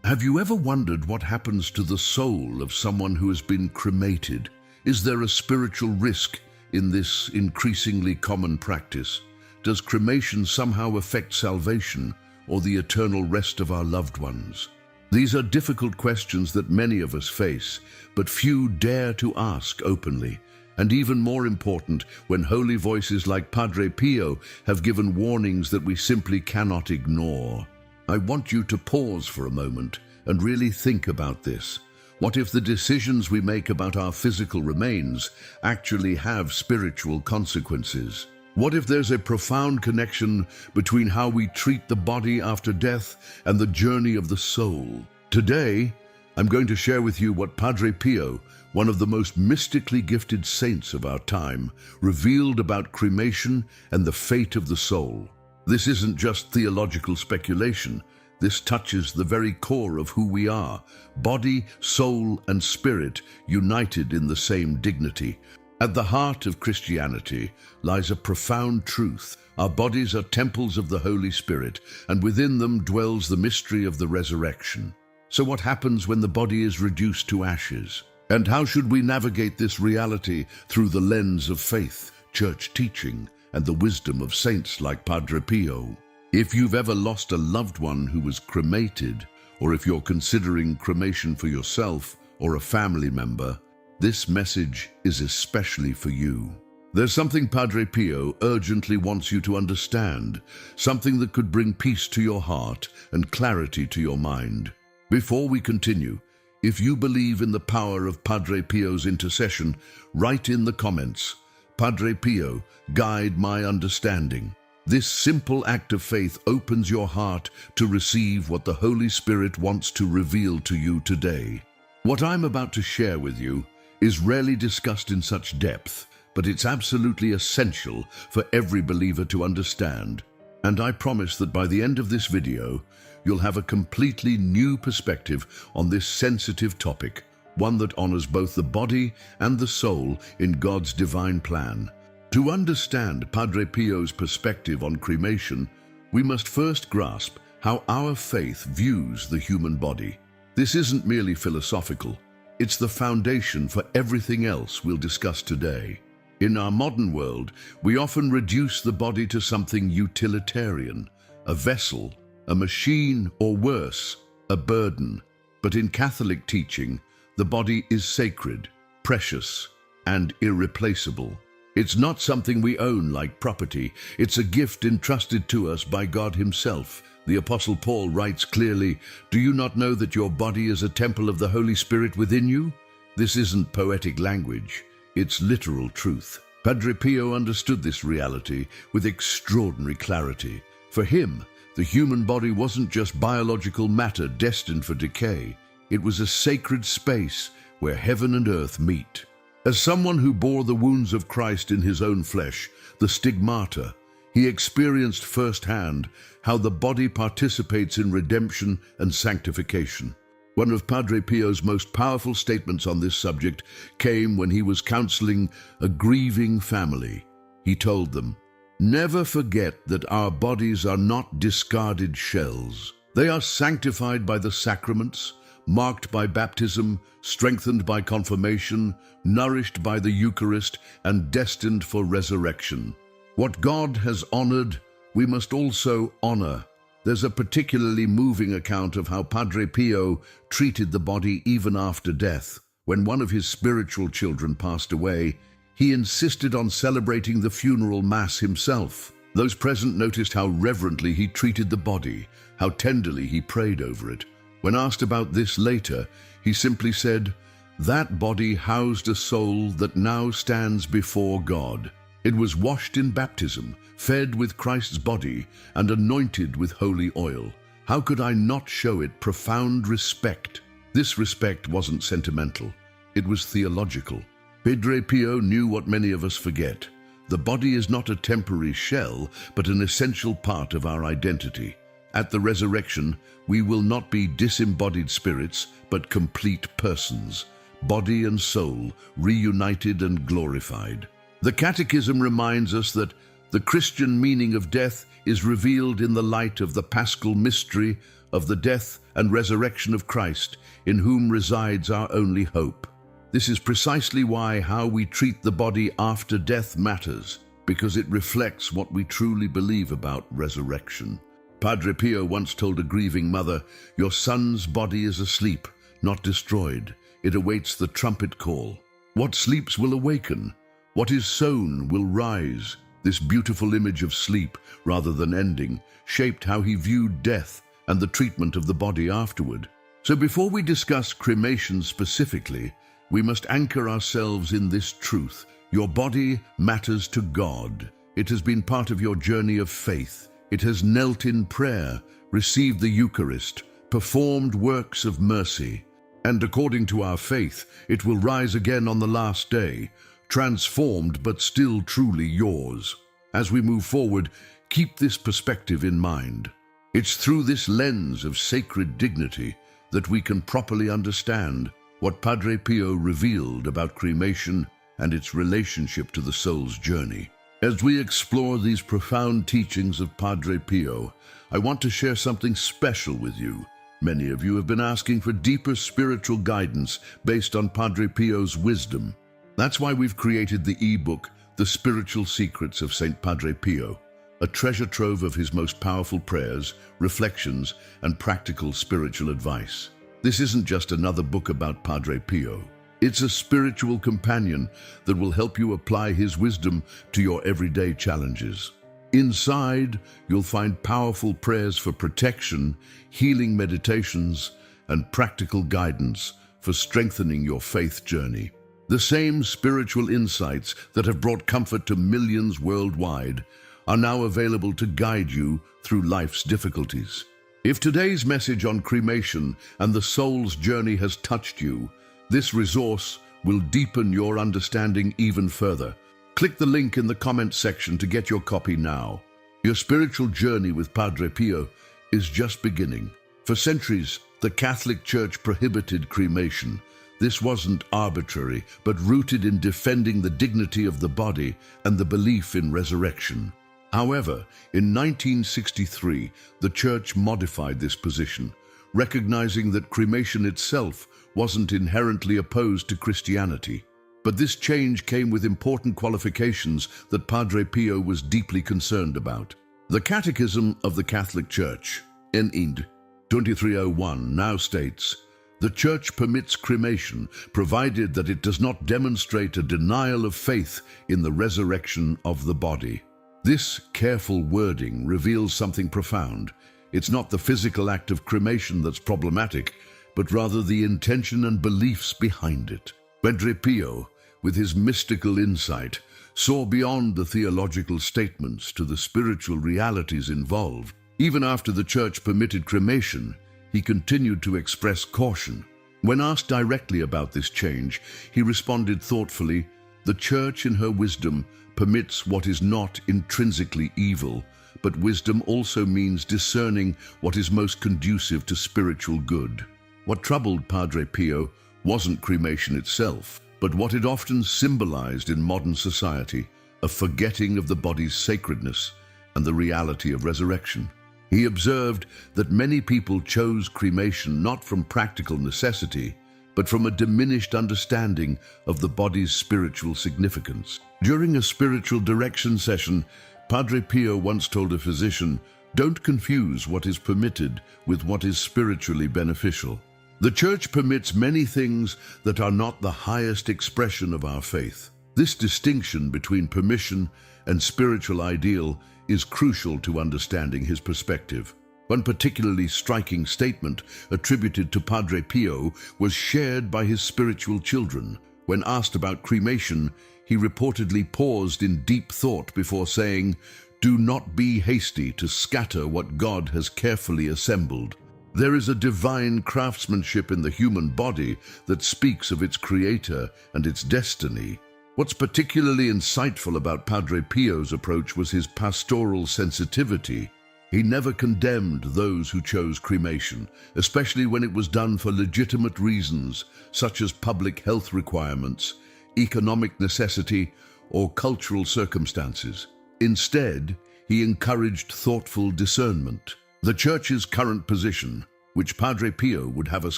Have you ever wondered what happens to the soul of someone who has been cremated? Is there a spiritual risk in this increasingly common practice? Does cremation somehow affect salvation or the eternal rest of our loved ones? These are difficult questions that many of us face, but few dare to ask openly. And even more important, when holy voices like Padre Pio have given warnings that we simply cannot ignore. I want you to pause for a moment and really think about this. What if the decisions we make about our physical remains actually have spiritual consequences? What if there's a profound connection between how we treat the body after death and the journey of the soul? Today, I'm going to share with you what Padre Pio, one of the most mystically gifted saints of our time, revealed about cremation and the fate of the soul. This isn't just theological speculation. This touches the very core of who we are, body, soul, and spirit united in the same dignity. At the heart of Christianity lies a profound truth. Our bodies are temples of the Holy Spirit, and within them dwells the mystery of the resurrection. So what happens when the body is reduced to ashes? And how should we navigate this reality through the lens of faith, church teaching, and the wisdom of saints like Padre Pio? If you've ever lost a loved one who was cremated, or if you're considering cremation for yourself or a family member, this message is especially for you. There's something Padre Pio urgently wants you to understand, something that could bring peace to your heart and clarity to your mind. Before we continue, if you believe in the power of Padre Pio's intercession, write in the comments, "Padre Pio, guide my understanding." This simple act of faith opens your heart to receive what the Holy Spirit wants to reveal to you today. What I'm about to share with you is rarely discussed in such depth, but it's absolutely essential for every believer to understand. And I promise that by the end of this video, you'll have a completely new perspective on this sensitive topic, one that honors both the body and the soul in God's divine plan. To understand Padre Pio's perspective on cremation, we must first grasp how our faith views the human body. This isn't merely philosophical. It's the foundation for everything else we'll discuss today. In our modern world, we often reduce the body to something utilitarian, a vessel, a machine, or worse, a burden. But in Catholic teaching, the body is sacred, precious, and irreplaceable. It's not something we own like property. It's a gift entrusted to us by God Himself. The Apostle Paul writes clearly, "Do you not know that your body is a temple of the Holy Spirit within you?" This isn't poetic language. It's literal truth. Padre Pio understood this reality with extraordinary clarity. For him, the human body wasn't just biological matter destined for decay. It was a sacred space where heaven and earth meet. As someone who bore the wounds of Christ in his own flesh, the stigmata, he experienced firsthand how the body participates in redemption and sanctification. One of Padre Pio's most powerful statements on this subject came when he was counseling a grieving family. He told them, "Never forget that our bodies are not discarded shells. They are sanctified by the sacraments, marked by baptism, strengthened by confirmation, nourished by the Eucharist, and destined for resurrection. What God has honored, we must also honor." There's a particularly moving account of how Padre Pio treated the body even after death. When one of his spiritual children passed away, he insisted on celebrating the funeral mass himself. Those present noticed how reverently he treated the body, how tenderly he prayed over it. When asked about this later, he simply said, "That body housed a soul that now stands before God. It was washed in baptism, fed with Christ's body, and anointed with holy oil. How could I not show it profound respect?" This respect wasn't sentimental. It was theological. Padre Pio knew what many of us forget. The body is not a temporary shell, but an essential part of our identity. At the resurrection, we will not be disembodied spirits, but complete persons, body and soul, reunited and glorified. The Catechism reminds us that The Christian meaning of death is revealed in the light of the paschal mystery of the death and resurrection of Christ, in whom resides our only hope. This is precisely why how we treat the body after death matters, because it reflects what we truly believe about resurrection. Padre Pio once told a grieving mother, "Your son's body is asleep, not destroyed. It awaits the trumpet call. What sleeps will awaken. What is sown will rise." This beautiful image of sleep, rather than ending, shaped how he viewed death and the treatment of the body afterward. So before we discuss cremation specifically, we must anchor ourselves in this truth. Your body matters to God. It has been part of your journey of faith. It has knelt in prayer, received the Eucharist, performed works of mercy. And according to our faith, it will rise again on the last day, transformed but still truly yours. As we move forward, keep this perspective in mind. It's through this lens of sacred dignity that we can properly understand what Padre Pio revealed about cremation and its relationship to the soul's journey. As we explore these profound teachings of Padre Pio, I want to share something special with you. Many of you have been asking for deeper spiritual guidance based on Padre Pio's wisdom. That's why we've created the e-book, The Spiritual Secrets of St. Padre Pio, a treasure trove of his most powerful prayers, reflections, and practical spiritual advice. This isn't just another book about Padre Pio. It's a spiritual companion that will help you apply his wisdom to your everyday challenges. Inside, you'll find powerful prayers for protection, healing meditations, and practical guidance for strengthening your faith journey. The same spiritual insights that have brought comfort to millions worldwide are now available to guide you through life's difficulties. If today's message on cremation and the soul's journey has touched you, this resource will deepen your understanding even further. Click the link in the comments section to get your copy now. Your spiritual journey with Padre Pio is just beginning. For centuries, the Catholic Church prohibited cremation. This wasn't arbitrary, but rooted in defending the dignity of the body and the belief in resurrection. However, in 1963, the Church modified this position, recognizing that cremation itself wasn't inherently opposed to Christianity. But this change came with important qualifications that Padre Pio was deeply concerned about. The Catechism of the Catholic Church, N.Ind. 2301, now states, "The Church permits cremation, provided that it does not demonstrate a denial of faith in the resurrection of the body." This careful wording reveals something profound. It's not the physical act of cremation that's problematic, but rather the intention and beliefs behind it. Padre Pio, with his mystical insight, saw beyond the theological statements to the spiritual realities involved. Even after the Church permitted cremation, he continued to express caution. When asked directly about this change, he responded thoughtfully, "The Church in her wisdom permits what is not intrinsically evil, but wisdom also means discerning what is most conducive to spiritual good." What troubled Padre Pio wasn't cremation itself, but what it often symbolized in modern society, a forgetting of the body's sacredness and the reality of resurrection. He observed that many people chose cremation not from practical necessity, but from a diminished understanding of the body's spiritual significance. During a spiritual direction session, Padre Pio once told a physician, "Don't confuse what is permitted with what is spiritually beneficial." The Church permits many things that are not the highest expression of our faith. This distinction between permission and spiritual ideal is crucial to understanding his perspective. One particularly striking statement attributed to Padre Pio was shared by his spiritual children. When asked about cremation, he reportedly paused in deep thought before saying, "Do not be hasty to scatter what God has carefully assembled. There is a divine craftsmanship in the human body that speaks of its creator and its destiny." What's particularly insightful about Padre Pio's approach was his pastoral sensitivity. He never condemned those who chose cremation, especially when it was done for legitimate reasons, such as public health requirements, economic necessity, or cultural circumstances. Instead, he encouraged thoughtful discernment. The Church's current position, which Padre Pio would have us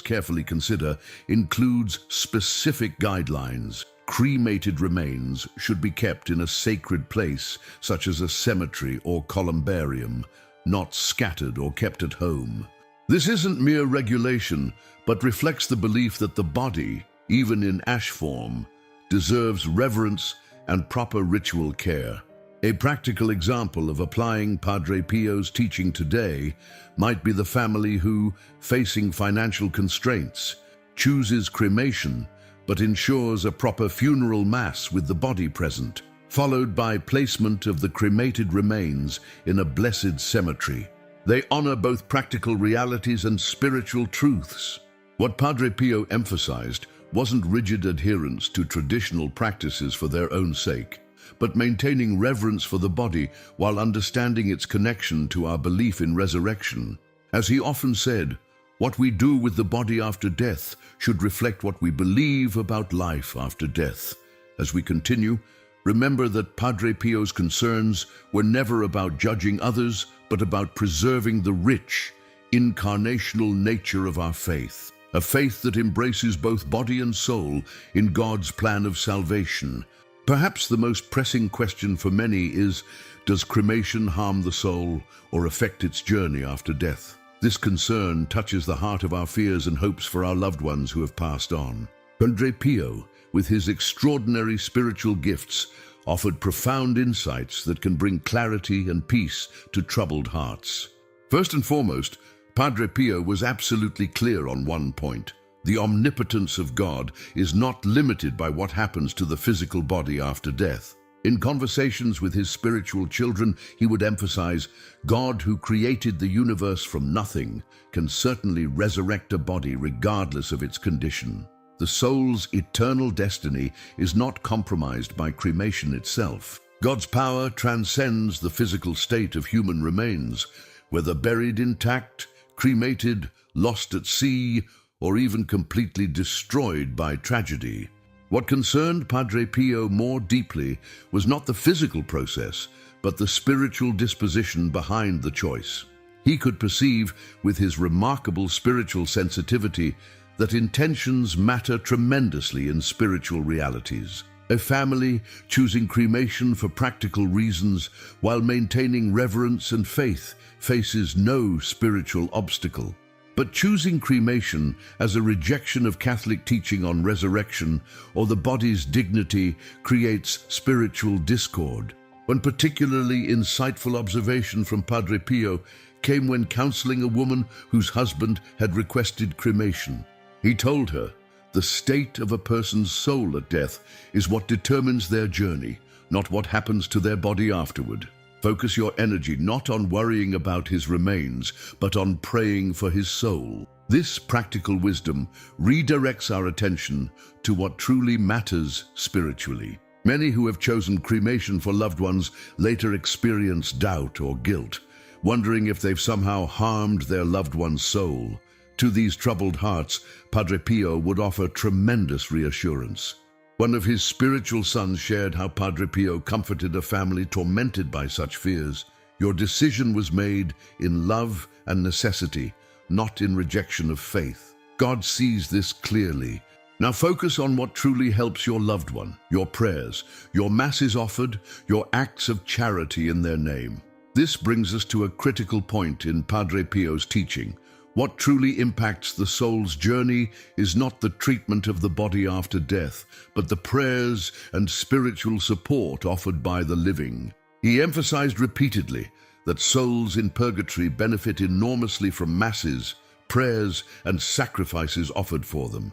carefully consider, includes specific guidelines. Cremated remains should be kept in a sacred place, such as a cemetery or columbarium, not scattered or kept at home. This isn't mere regulation, but reflects the belief that the body, even in ash form, deserves reverence and proper ritual care. A practical example of applying Padre Pio's teaching today might be the family who, facing financial constraints, chooses cremation but ensures a proper funeral mass with the body present, followed by placement of the cremated remains in a blessed cemetery. They honor both practical realities and spiritual truths. What Padre Pio emphasized wasn't rigid adherence to traditional practices for their own sake, but maintaining reverence for the body while understanding its connection to our belief in resurrection. As he often said, what we do with the body after death should reflect what we believe about life after death. As we continue, remember that Padre Pio's concerns were never about judging others, but about preserving the rich, incarnational nature of our faith. A faith that embraces both body and soul in God's plan of salvation. Perhaps the most pressing question for many is, does cremation harm the soul or affect its journey after death? This concern touches the heart of our fears and hopes for our loved ones who have passed on. Padre Pio, with his extraordinary spiritual gifts, offered profound insights that can bring clarity and peace to troubled hearts. First and foremost, Padre Pio was absolutely clear on one point. The omnipotence of God is not limited by what happens to the physical body after death. In conversations with his spiritual children, he would emphasize, God who created the universe from nothing can certainly resurrect a body regardless of its condition. The soul's eternal destiny is not compromised by cremation itself. God's power transcends the physical state of human remains, whether buried intact, cremated, lost at sea, or even completely destroyed by tragedy. What concerned Padre Pio more deeply was not the physical process, but the spiritual disposition behind the choice. He could perceive, with his remarkable spiritual sensitivity, that intentions matter tremendously in spiritual realities. A family choosing cremation for practical reasons while maintaining reverence and faith faces no spiritual obstacle. But choosing cremation as a rejection of Catholic teaching on resurrection or the body's dignity creates spiritual discord. One particularly insightful observation from Padre Pio came when counseling a woman whose husband had requested cremation. He told her, the state of a person's soul at death is what determines their journey, not what happens to their body afterward. Focus your energy not on worrying about his remains, but on praying for his soul. This practical wisdom redirects our attention to what truly matters spiritually. Many who have chosen cremation for loved ones later experience doubt or guilt, wondering if they've somehow harmed their loved one's soul. To these troubled hearts, Padre Pio would offer tremendous reassurance. One of his spiritual sons shared how Padre Pio comforted a family tormented by such fears. Your decision was made in love and necessity, not in rejection of faith. God sees this clearly. Now focus on what truly helps your loved one, your prayers, your masses offered, your acts of charity in their name. This brings us to a critical point in Padre Pio's teaching. What truly impacts the soul's journey is not the treatment of the body after death, but the prayers and spiritual support offered by the living. He emphasized repeatedly that souls in purgatory benefit enormously from masses, prayers, and sacrifices offered for them.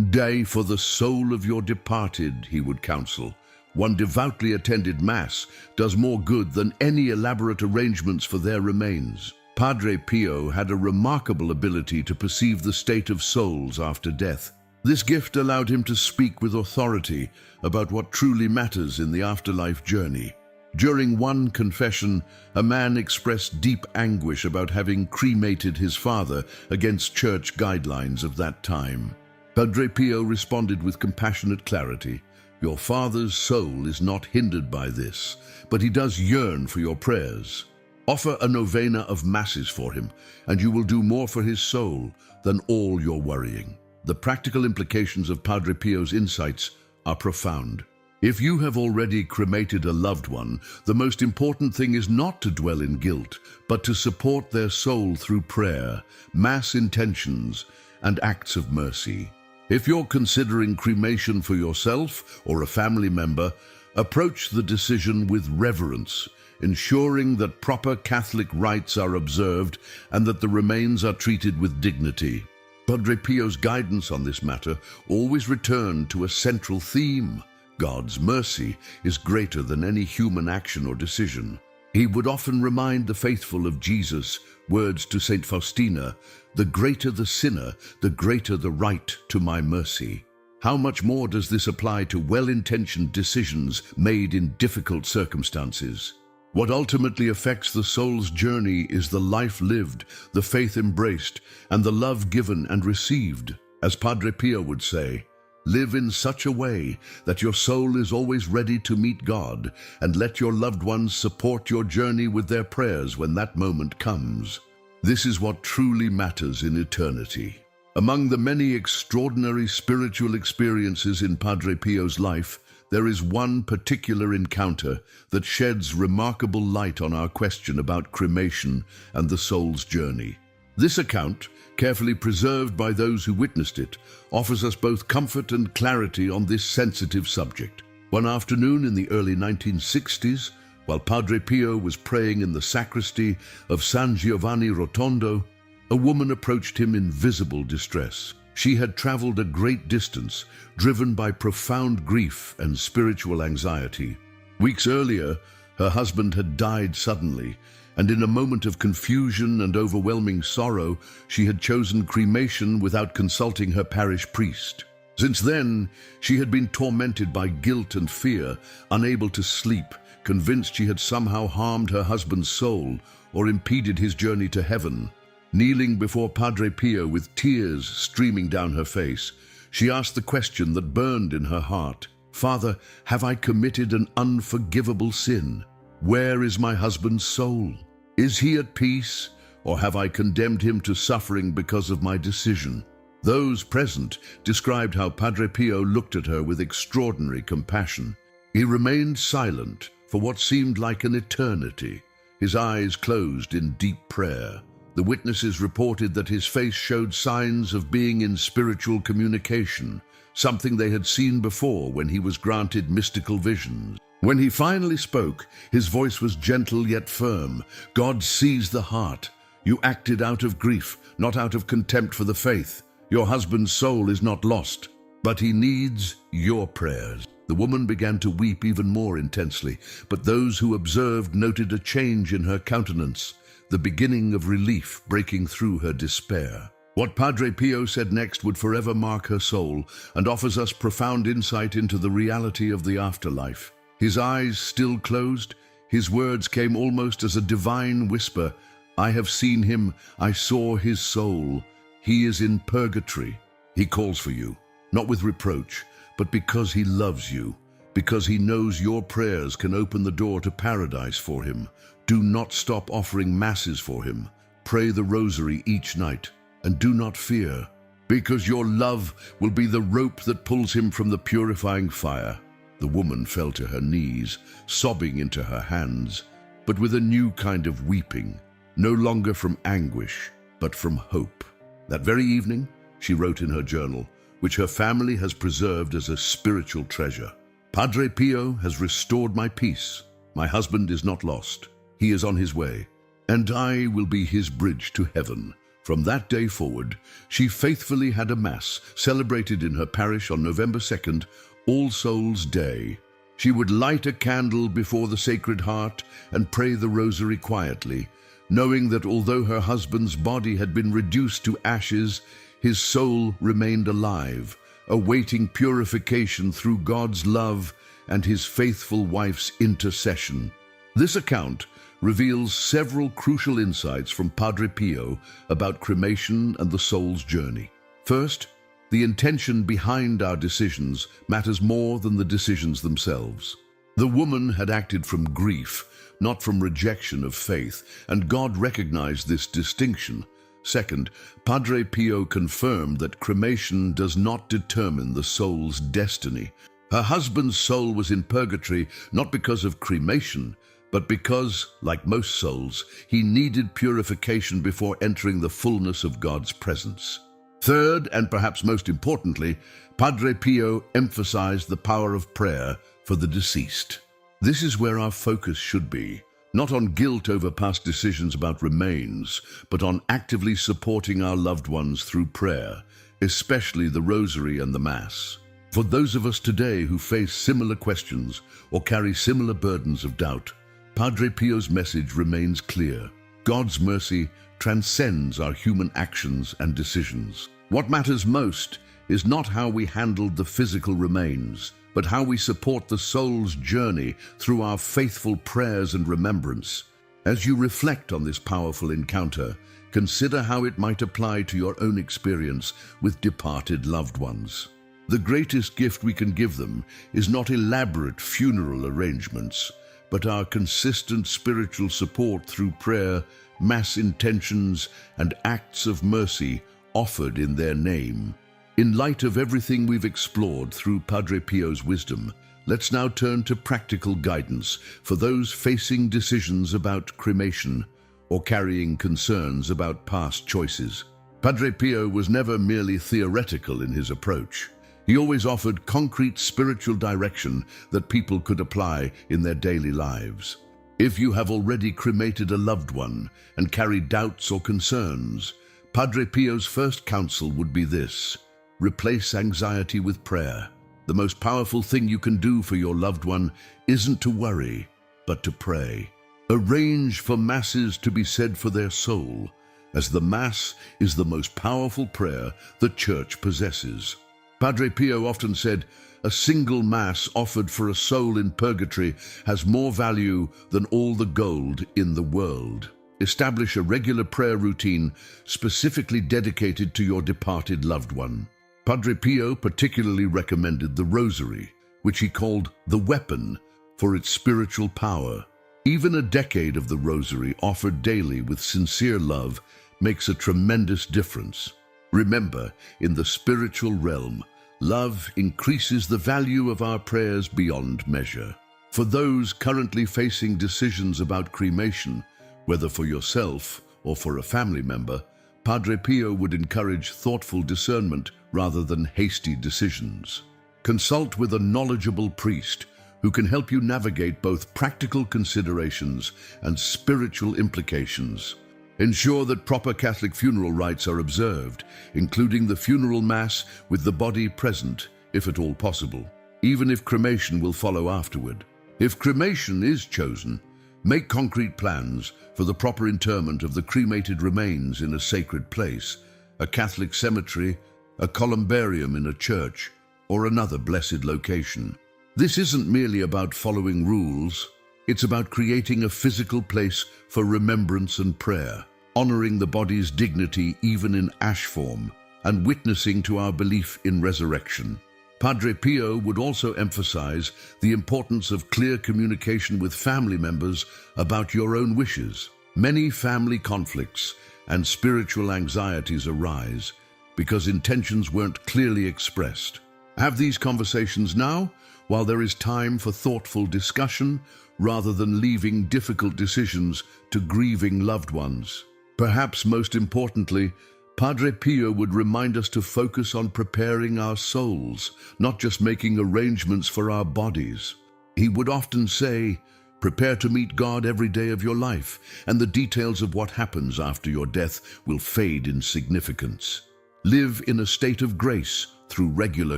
Day for the soul of your departed, he would counsel. One devoutly attended mass does more good than any elaborate arrangements for their remains. Padre Pio had a remarkable ability to perceive the state of souls after death. This gift allowed him to speak with authority about what truly matters in the afterlife journey. During one confession, a man expressed deep anguish about having cremated his father against church guidelines of that time. Padre Pio responded with compassionate clarity. Your Father's soul is not hindered by this, but he does yearn for your prayers. Offer a novena of masses for him, and you will do more for his soul than all your worrying. The practical implications of Padre Pio's insights are profound. If you have already cremated a loved one, the most important thing is not to dwell in guilt, but to support their soul through prayer, mass intentions, and acts of mercy. If you're considering cremation for yourself or a family member, approach the decision with reverence, ensuring that proper Catholic rites are observed and that the remains are treated with dignity. Padre Pio's guidance on this matter always returned to a central theme. God's mercy is greater than any human action or decision. He would often remind the faithful of Jesus' words to Saint Faustina, "The greater the sinner, the greater the right to my mercy." How much more does this apply to well-intentioned decisions made in difficult circumstances? What ultimately affects the soul's journey is the life lived, the faith embraced, and the love given and received. As Padre Pio would say, live in such a way that your soul is always ready to meet God, and let your loved ones support your journey with their prayers when that moment comes. This is what truly matters in eternity. Among the many extraordinary spiritual experiences in Padre Pio's life, there is one particular encounter that sheds remarkable light on our question about cremation and the soul's journey. This account, carefully preserved by those who witnessed it, offers us both comfort and clarity on this sensitive subject. One afternoon in the early 1960s, while Padre Pio was praying in the sacristy of San Giovanni Rotondo, a woman approached him in visible distress. She had traveled a great distance, driven by profound grief and spiritual anxiety. Weeks earlier, her husband had died suddenly, and in a moment of confusion and overwhelming sorrow, she had chosen cremation without consulting her parish priest. Since then, she had been tormented by guilt and fear, unable to sleep, convinced she had somehow harmed her husband's soul or impeded his journey to heaven. Kneeling before Padre Pio with tears streaming down her face, she asked the question that burned in her heart: "Father, have I committed an unforgivable sin? Where is my husband's soul? Is he at peace, or have I condemned him to suffering because of my decision?" Those present described how Padre Pio looked at her with extraordinary compassion. He remained silent for what seemed like an eternity, his eyes closed in deep prayer. The witnesses reported that his face showed signs of being in spiritual communication, something they had seen before when he was granted mystical visions. When he finally spoke, his voice was gentle yet firm. "God sees the heart. You acted out of grief, not out of contempt for the faith. Your husband's soul is not lost, but he needs your prayers." The woman began to weep even more intensely, but those who observed noted a change in her countenance, the beginning of relief breaking through her despair. What Padre Pio said next would forever mark her soul and offers us profound insight into the reality of the afterlife. His eyes still closed, his words came almost as a divine whisper: "I have seen him, I saw his soul. He is in purgatory." He calls for you, not with reproach, but because he loves you, because he knows your prayers can open the door to paradise for him. Do not stop offering masses for him. Pray the rosary each night, and do not fear, because your love will be the rope that pulls him from the purifying fire. The woman fell to her knees, sobbing into her hands, but with a new kind of weeping, no longer from anguish, but from hope. That very evening, she wrote in her journal, which her family has preserved as a spiritual treasure: "Padre Pio has restored my peace. My husband is not lost. He is on his way, and I will be his bridge to heaven." From that day forward, she faithfully had a Mass celebrated in her parish on November 2nd, All Souls' Day. She would light a candle before the Sacred Heart and pray the rosary quietly, knowing that although her husband's body had been reduced to ashes, his soul remained alive, awaiting purification through God's love and his faithful wife's intercession. This account reveals several crucial insights from Padre Pio about cremation and the soul's journey. First, The intention behind our decisions matters more than the decisions themselves. The woman had acted from grief, not from rejection of faith, and God recognized this distinction. Second, Padre Pio confirmed that cremation does not determine the soul's destiny. Her husband's soul was in purgatory not because of cremation, but because, like most souls, he needed purification before entering the fullness of God's presence. Third, and perhaps most importantly, Padre Pio emphasized the power of prayer for the deceased. This is where our focus should be, not on guilt over past decisions about remains, but on actively supporting our loved ones through prayer, especially the Rosary and the Mass. For those of us today who face similar questions or carry similar burdens of doubt, Padre Pio's message remains clear. God's mercy transcends our human actions and decisions. What matters most is not how we handled the physical remains, but how we support the soul's journey through our faithful prayers and remembrance. As you reflect on this powerful encounter, consider how it might apply to your own experience with departed loved ones. The greatest gift we can give them is not elaborate funeral arrangements, but our consistent spiritual support through prayer, mass intentions, and acts of mercy offered in their name. In light of everything we've explored through Padre Pio's wisdom, let's now turn to practical guidance for those facing decisions about cremation or carrying concerns about past choices. Padre Pio was never merely theoretical in his approach. He always offered concrete spiritual direction that people could apply in their daily lives. If you have already cremated a loved one and carry doubts or concerns, Padre Pio's first counsel would be this: replace anxiety with prayer. The most powerful thing you can do for your loved one isn't to worry, but to pray. Arrange for masses to be said for their soul, as the Mass is the most powerful prayer the Church possesses. Padre Pio often said, "A single Mass offered for a soul in purgatory has more value than all the gold in the world." Establish a regular prayer routine specifically dedicated to your departed loved one. Padre Pio particularly recommended the Rosary, which he called the weapon, for its spiritual power. Even a decade of the Rosary offered daily with sincere love makes a tremendous difference. Remember, in the spiritual realm, love increases the value of our prayers beyond measure. For those currently facing decisions about cremation, whether for yourself or for a family member, Padre Pio would encourage thoughtful discernment rather than hasty decisions. Consult with a knowledgeable priest who can help you navigate both practical considerations and spiritual implications. Ensure that proper Catholic funeral rites are observed, including the funeral Mass with the body present, if at all possible, even if cremation will follow afterward. If cremation is chosen, make concrete plans for the proper interment of the cremated remains in a sacred place, a Catholic cemetery, a columbarium in a church, or another blessed location. This isn't merely about following rules, it's about creating a physical place for remembrance and prayer, honoring the body's dignity even in ash form, and witnessing to our belief in resurrection. Padre Pio would also emphasize the importance of clear communication with family members about your own wishes. Many family conflicts and spiritual anxieties arise because intentions weren't clearly expressed. Have these conversations now, while there is time for thoughtful discussion, rather than leaving difficult decisions to grieving loved ones. Perhaps most importantly, Padre Pio would remind us to focus on preparing our souls, not just making arrangements for our bodies. He would often say, "Prepare to meet God every day of your life, and the details of what happens after your death will fade in significance. Live in a state of grace through regular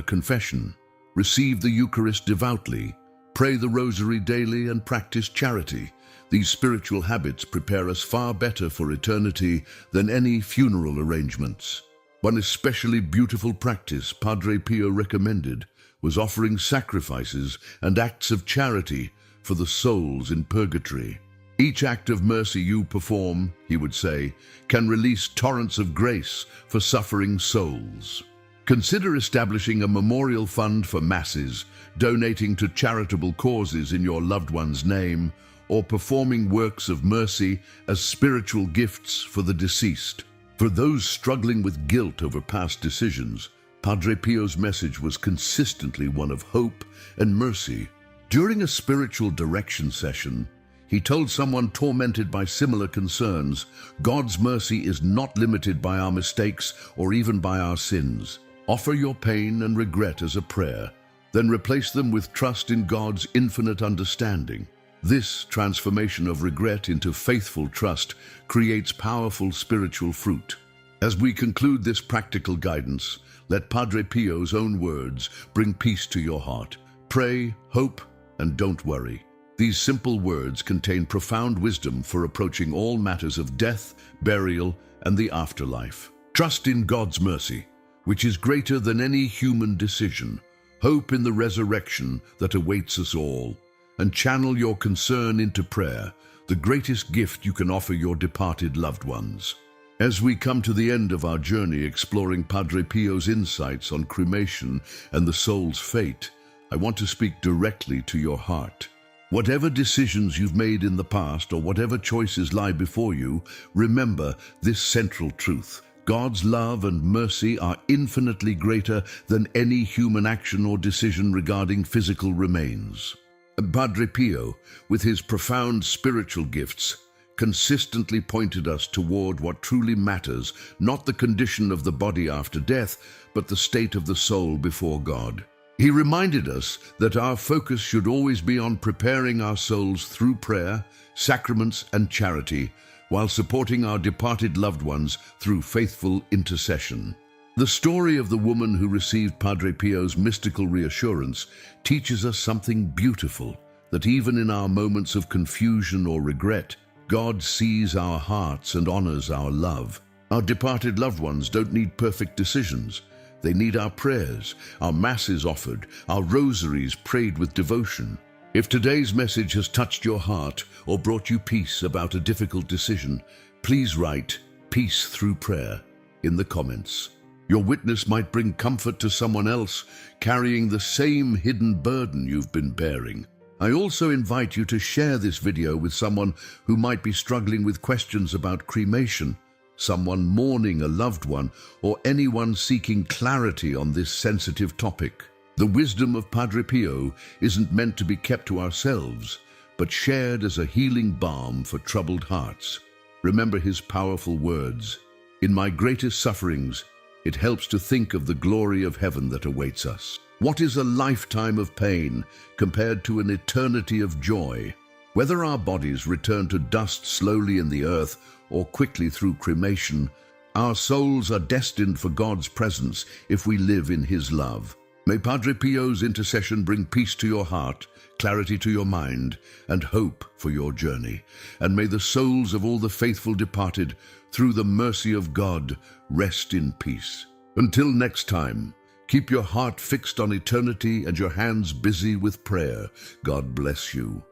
confession. Receive the Eucharist devoutly. Pray the Rosary daily and practice charity. These spiritual habits prepare us far better for eternity than any funeral arrangements." One especially beautiful practice Padre Pio recommended was offering sacrifices and acts of charity for the souls in purgatory. Each act of mercy you perform, he would say, can release torrents of grace for suffering souls. Consider establishing a memorial fund for masses, donating to charitable causes in your loved one's name, or performing works of mercy as spiritual gifts for the deceased. For those struggling with guilt over past decisions, Padre Pio's message was consistently one of hope and mercy. During a spiritual direction session, he told someone tormented by similar concerns, God's mercy is not limited by our mistakes or even by our sins. Offer your pain and regret as a prayer, then replace them with trust in God's infinite understanding. This transformation of regret into faithful trust creates powerful spiritual fruit. As we conclude this practical guidance, let Padre Pio's own words bring peace to your heart. Pray, hope, and don't worry. These simple words contain profound wisdom for approaching all matters of death, burial, and the afterlife. Trust in God's mercy, which is greater than any human decision. Hope in the resurrection that awaits us all, and channel your concern into prayer, the greatest gift you can offer your departed loved ones. As we come to the end of our journey exploring Padre Pio's insights on cremation and the soul's fate, I want to speak directly to your heart. Whatever decisions you've made in the past or whatever choices lie before you, remember this central truth. God's love and mercy are infinitely greater than any human action or decision regarding physical remains. Padre Pio, with his profound spiritual gifts, consistently pointed us toward what truly matters, not the condition of the body after death, but the state of the soul before God. He reminded us that our focus should always be on preparing our souls through prayer, sacraments, and charity, while supporting our departed loved ones through faithful intercession. The story of the woman who received Padre Pio's mystical reassurance teaches us something beautiful, that even in our moments of confusion or regret, God sees our hearts and honors our love. Our departed loved ones don't need perfect decisions. They need our prayers, our masses offered, our rosaries prayed with devotion. If today's message has touched your heart or brought you peace about a difficult decision, please write "Peace through prayer" in the comments. Your witness might bring comfort to someone else carrying the same hidden burden you've been bearing. I also invite you to share this video with someone who might be struggling with questions about cremation, someone mourning a loved one, or anyone seeking clarity on this sensitive topic. The wisdom of Padre Pio isn't meant to be kept to ourselves, but shared as a healing balm for troubled hearts. Remember his powerful words, "In my greatest sufferings, it helps to think of the glory of heaven that awaits us." What is a lifetime of pain compared to an eternity of joy? Whether our bodies return to dust slowly in the earth or quickly through cremation, our souls are destined for God's presence if we live in his love. May Padre Pio's intercession bring peace to your heart, clarity to your mind, and hope for your journey. And may the souls of all the faithful departed, through the mercy of God, rest in peace. Until next time, keep your heart fixed on eternity and your hands busy with prayer. God bless you.